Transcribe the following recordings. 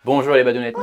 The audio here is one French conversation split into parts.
Bonjour les badounettes.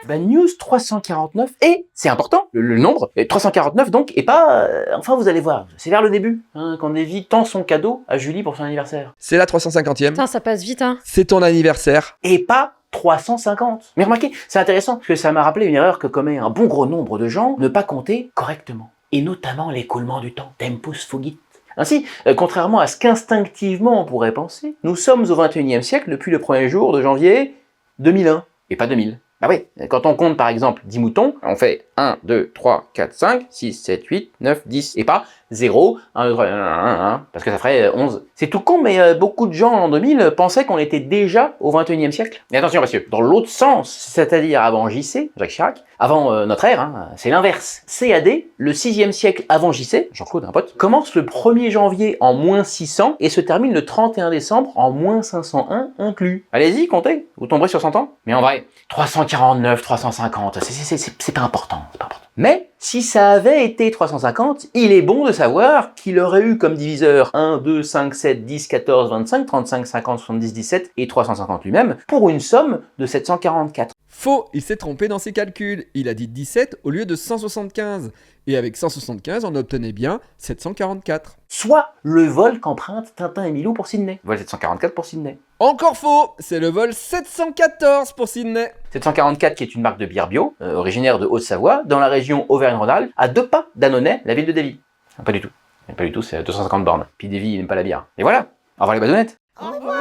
News 349, et c'est important, le nombre, 349 donc, et pas, enfin vous allez voir, c'est vers le début, quand Davy tend son cadeau à Julie pour son anniversaire. C'est la 350e. Putain, ça passe vite, hein. C'est ton anniversaire. Et pas 350. Mais remarquez, c'est intéressant, parce que ça m'a rappelé une erreur que commet un bon gros nombre de gens, ne pas compter correctement. Et notamment l'écoulement du temps, tempus fugit. Ainsi, contrairement à ce qu'instinctivement on pourrait penser, nous sommes au XXIe siècle depuis le 1er jour de janvier 2001, et pas 2000. Bah oui, quand on compte par exemple 10 moutons, on fait 1, 2, 3, 4, 5, 6, 7, 8, 9, 10, et pas 0, 1, 2, 3, 1, parce que ça ferait 11. C'est tout con, mais beaucoup de gens en 2000 pensaient qu'on était déjà au XXIe siècle. Et attention, parce que dans l'autre sens, c'est-à-dire avant JC, Jacques Chirac, avant notre ère, c'est l'inverse. CAD, le 6e siècle avant JC, Jean-Claude, un pote, commence le 1er janvier en moins 600 et se termine le 31 décembre en moins 501 inclus. Allez-y, comptez, vous tomberez sur 100 ans. Mais en vrai, 349, 350, c'est pas important, c'est pas important. Mais, si ça avait été 350, il est bon de savoir qu'il aurait eu comme diviseur 1, 2, 5, 7, 10, 14, 25, 35, 50, 70, 17 et 350 lui-même, pour une somme de 744. Faux, il s'est trompé dans ses calculs. Il a dit 17 au lieu de 175. Et avec 175, on obtenait bien 744. Soit le vol qu'empruntent Tintin et Milou pour Sydney. Vol 744 pour Sydney. Encore faux, c'est le vol 714 pour Sydney. 744 qui est une marque de bière bio, originaire de Haute-Savoie, dans la région Auvergne-Rhône-Alpes, à 2 pas d'Annonay, la ville de Davy. Pas du tout, c'est à 250 bornes. Puis Davy, il n'aime pas la bière. Et voilà, au revoir les badounettes. Au revoir.